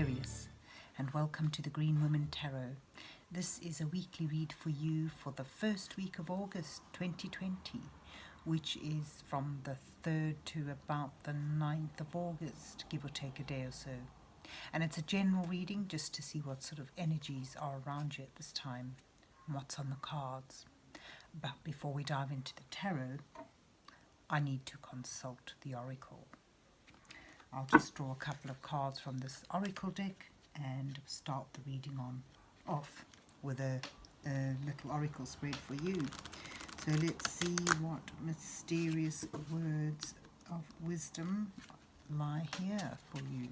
Aquarius, and welcome to the Green Woman Tarot. This is a weekly read for you for the first week of August 2020, which is from the 3rd to about the 9th of August, give or take a day or so. And it's a general reading just to see what sort of energies are around you at this time and what's on the cards. But before we dive into the tarot, I need to consult the oracle. I'll just draw a couple of cards from this oracle deck and start the reading off with a little oracle spread for you. So let's see what mysterious words of wisdom lie here for you.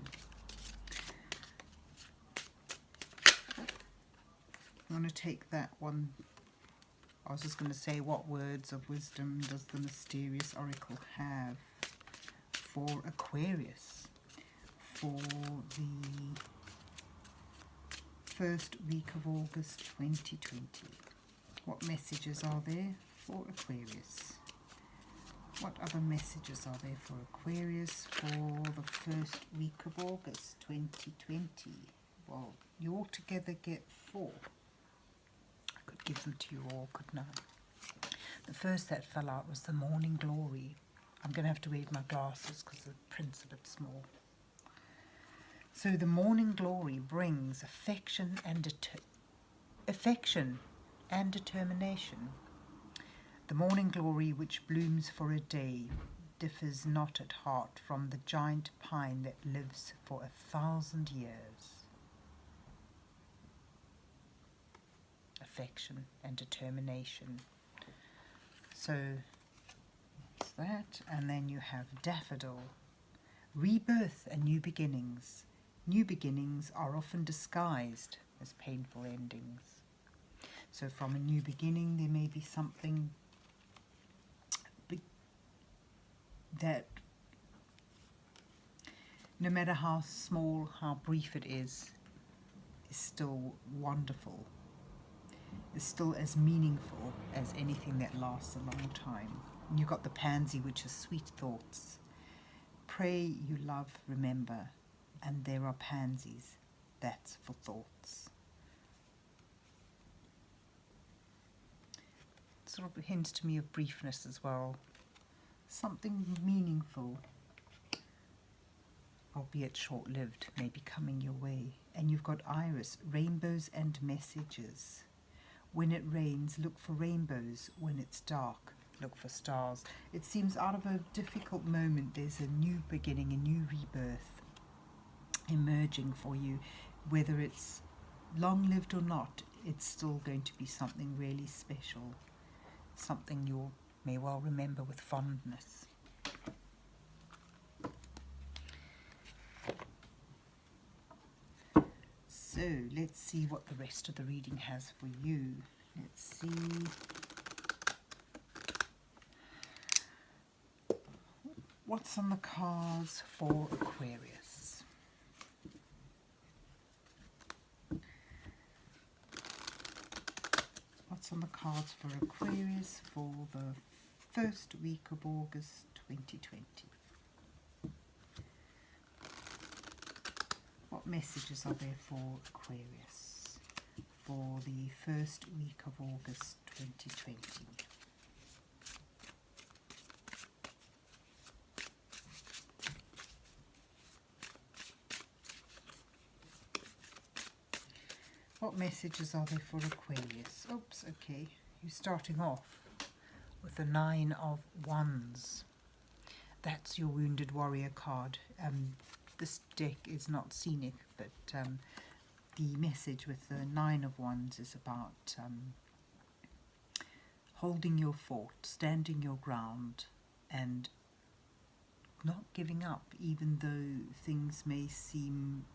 I'm going to take that one. I was just going to say, what words of wisdom does the mysterious oracle have for Aquarius for the first week of August 2020? What messages are there for Aquarius? What other messages are there for Aquarius for the first week of August 2020? Well, you altogether get 4. I could give them to you all, couldn't I? The first that fell out was the Morning Glory. I'm going to have to read my glasses because the print's a bit small. So the Morning Glory brings affection and determination. The Morning Glory, which blooms for a day, differs not at heart from the giant pine that lives for 1,000 years. Affection and determination. So that, and then you have Daffodil, rebirth and new beginnings. New beginnings are often disguised as painful endings. So from a new beginning there may be something that, no matter how small, how brief it is still wonderful, is still as meaningful as anything that lasts a long time. And you've got the Pansy, which is sweet thoughts. Pray, you love, remember, and there are pansies. That's for thoughts. It sort of hints to me of briefness as well. Something meaningful, albeit short-lived, may be coming your way. And you've got Iris, rainbows and messages. When it rains, look for rainbows. When it's dark, look for stars. It seems out of a difficult moment, there's a new beginning, a new rebirth emerging for you. Whether it's long-lived or not, it's still going to be something really special, something you may well remember with fondness. So let's see what the rest of the reading has for you. Let's see. What's on the cards for Aquarius? What's on the cards for Aquarius for the first week of August 2020? What messages are there for Aquarius for the first week of August 2020? What messages are there for Aquarius? Oops, okay. You're starting off with the 9 of Wands. That's your Wounded Warrior card. This deck is not scenic, but the message with the 9 of Wands is about holding your fort, standing your ground, and not giving up, even though things may seem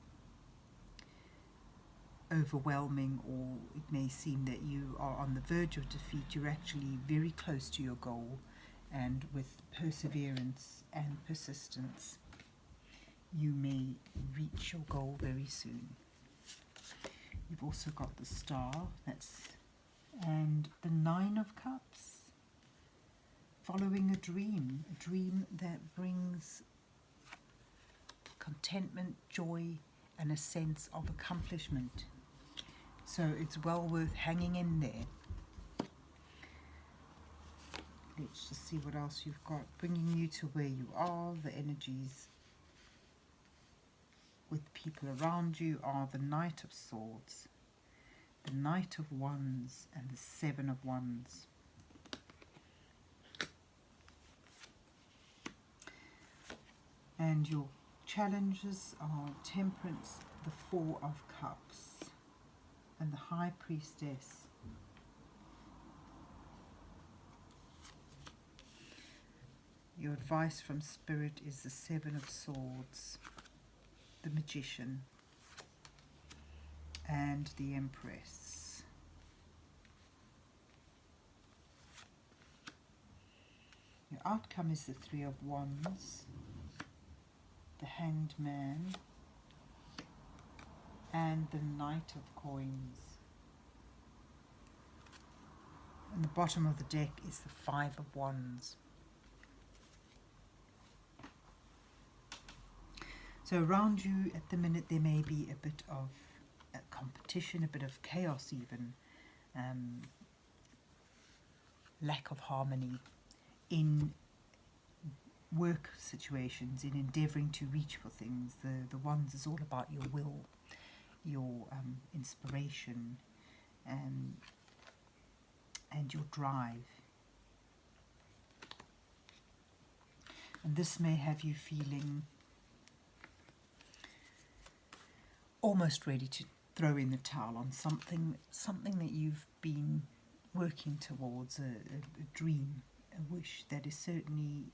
overwhelming, or it may seem that you are on the verge of defeat. You're actually very close to your goal, and with perseverance and persistence you may reach your goal very soon. You've also got the Star, and the 9 of Cups, following a dream that brings contentment, joy and a sense of accomplishment. So it's well worth hanging in there. Let's just see what else you've got. Bringing you to where you are. The energies with people around you are the Knight of Swords, the Knight of Wands, and the Seven of Wands. And your challenges are Temperance, the Four of Cups, and the High Priestess. Your advice from Spirit is the Seven of Swords, the Magician, and the Empress. Your outcome is the Three of Wands, the Hanged Man, and the Knight of Coins. And the bottom of the deck is the Five of Wands. So around you at the minute there may be a bit of competition, a bit of chaos even, lack of harmony in work situations, in endeavouring to reach for things. The Wands is all about your will, your inspiration, and your drive. And this may have you feeling almost ready to throw in the towel on something that you've been working towards, a dream, a wish that is certainly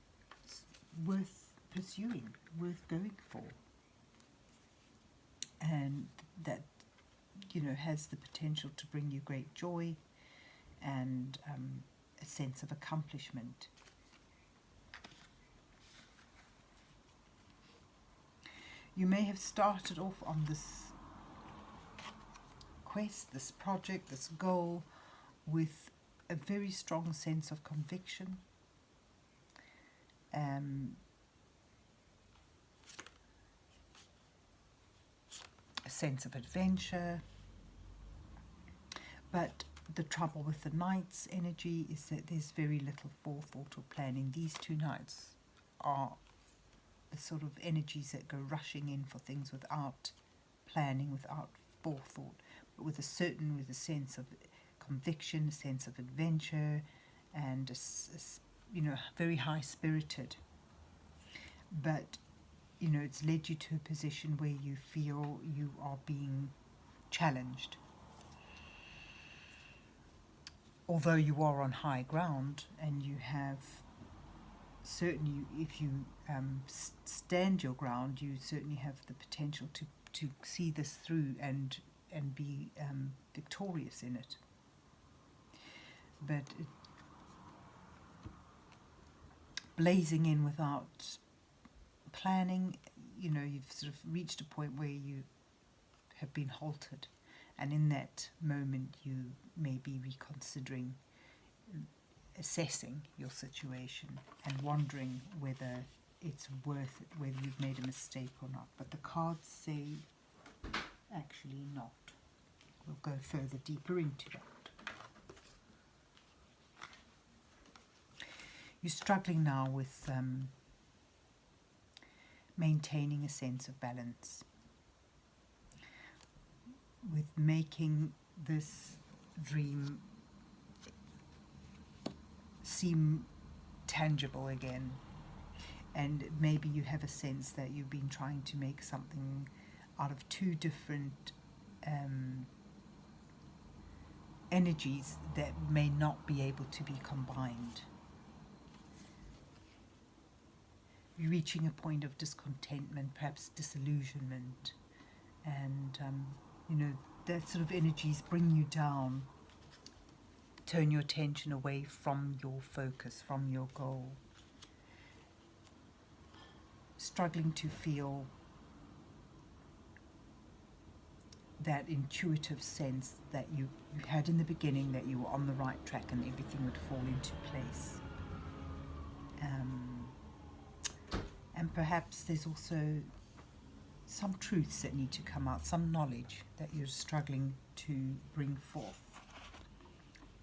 worth pursuing, worth going for, and that, you know, has the potential to bring you great joy and a sense of accomplishment. You may have started off on this quest, this project, this goal, with a very strong sense of conviction, a sense of adventure. But the trouble with the Knight's energy is that there's very little forethought or planning. These two Knights are the sort of energies that go rushing in for things without planning, without forethought, but with a sense of conviction, a sense of adventure, and you know, very high spirited. But you know, it's led you to a position where you feel you are being challenged. Although you are on high ground, and you have certainly, if you stand your ground, you certainly have the potential to see this through and be victorious in it. But blazing in without planning, you know, you've sort of reached a point where you have been halted, and in that moment you may be reconsidering, assessing your situation and wondering whether it's worth it, whether you've made a mistake or not. But the cards say actually not. We'll go further deeper into that. You're struggling now with maintaining a sense of balance, with making this dream seem tangible again. And maybe you have a sense that you've been trying to make something out of two different energies that may not be able to be combined. You're reaching a point of discontentment, perhaps disillusionment, and you know, that sort of energies bring you down, turn your attention away from your focus, from your goal. Struggling to feel that intuitive sense that you had in the beginning, that you were on the right track and everything would fall into place. And perhaps there's also some truths that need to come out, some knowledge that you're struggling to bring forth.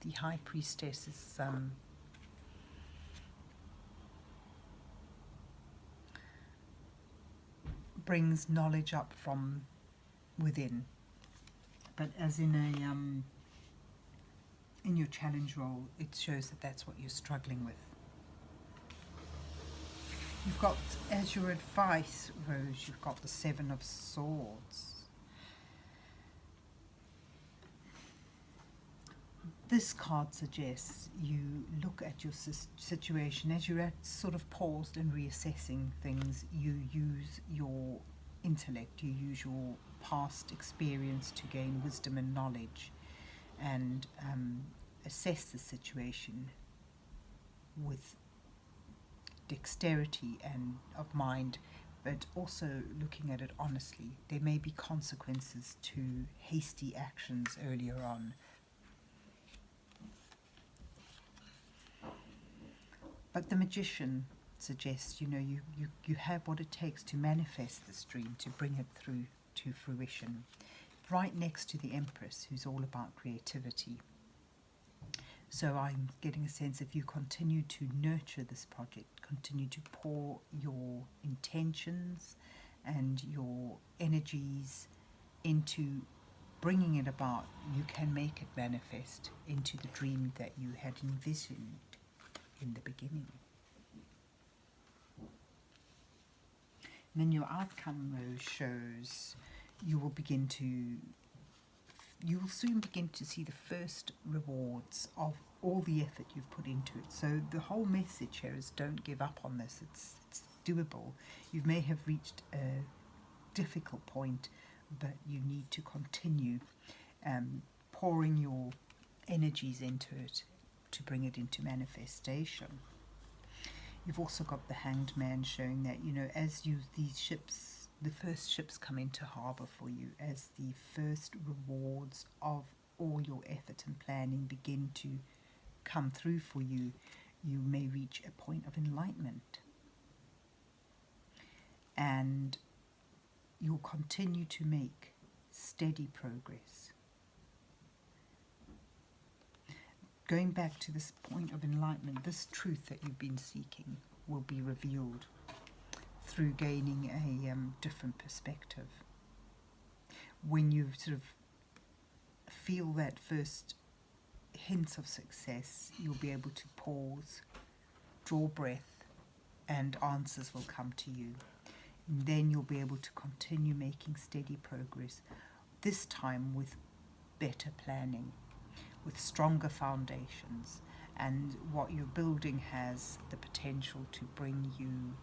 The High Priestess is brings knowledge up from within, but as in your challenge role, it shows that that's what you're struggling with. You've got, as your advice, Rose, you've got the Seven of Swords. This card suggests you look at your situation as you're at sort of paused and reassessing things. You use your intellect, you use your past experience to gain wisdom and knowledge, and assess the situation with dexterity and of mind, but also looking at it honestly. There may be consequences to hasty actions earlier on. But the Magician suggests, you have what it takes to manifest this dream, to bring it through to fruition. Right next to the Empress, who's all about creativity. So I'm getting a sense if you continue to nurture this project, continue to pour your intentions and your energies into bringing it about, you can make it manifest into the dream that you had envisioned in the beginning. And then your outcome, Rose, shows you will soon begin to see the first rewards of all the effort you've put into it. So the whole message here is don't give up on this. It's doable. You may have reached a difficult point, but you need to continue pouring your energies into it to bring it into manifestation. You've also got the Hanged Man showing that, as the first ships come into harbour for you, as the first rewards of all your effort and planning begin to come through for you, you may reach a point of enlightenment. And you'll continue to make steady progress. Going back to this point of enlightenment, this truth that you've been seeking will be revealed through gaining a different perspective. When you sort of feel that first hints of success, you'll be able to pause, draw breath, and answers will come to you. And then you'll be able to continue making steady progress, this time with better planning, with stronger foundations, and what you're building has the potential to bring you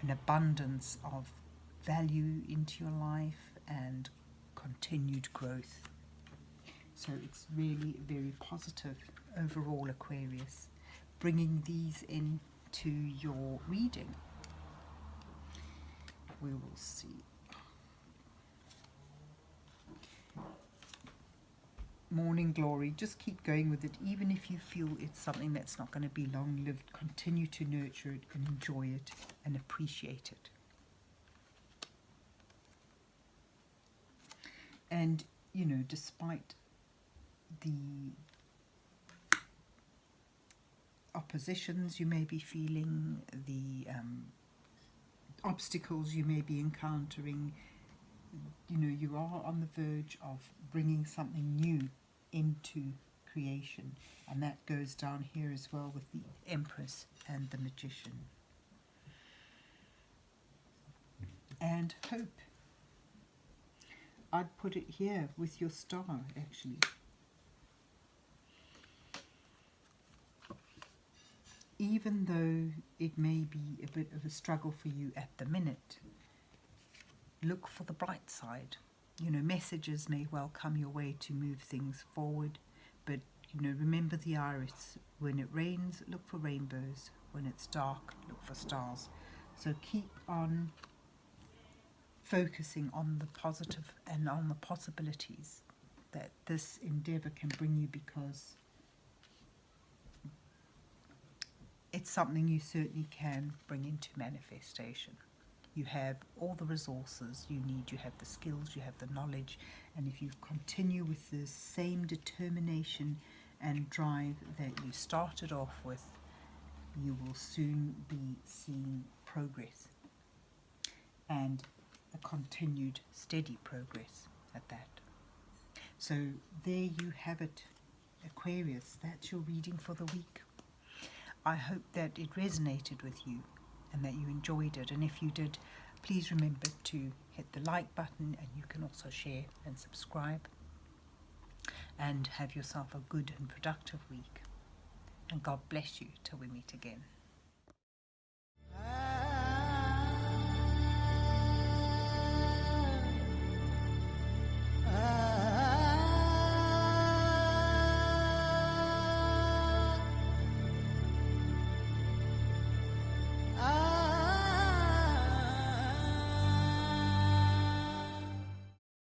an abundance of value into your life and continued growth. So it's really very positive overall, Aquarius, bringing these into your reading. We will see. Morning Glory, just keep going with it. Even if you feel it's something that's not going to be long-lived, continue to nurture it and enjoy it and appreciate it. And, despite the oppositions you may be feeling, the obstacles you may be encountering, you are on the verge of bringing something new into creation, and that goes down here as well with the Empress and the Magician. And hope, I'd put it here with your star, actually. Even though it may be a bit of a struggle for you at the minute, look for the bright side. Messages may well come your way to move things forward, but remember the iris. When it rains, look for rainbows. When it's dark, look for stars. So keep on focusing on the positive and on the possibilities that this endeavour can bring you, because it's something you certainly can bring into manifestation. You have all the resources you need, you have the skills, you have the knowledge, and if you continue with the same determination and drive that you started off with, you will soon be seeing progress, and a continued steady progress at that. So there you have it, Aquarius. That's your reading for the week. I hope that it resonated with you and that you enjoyed it. And if you did, please remember to hit the like button, and you can also share and subscribe. And have yourself a good and productive week. And God bless you till we meet again.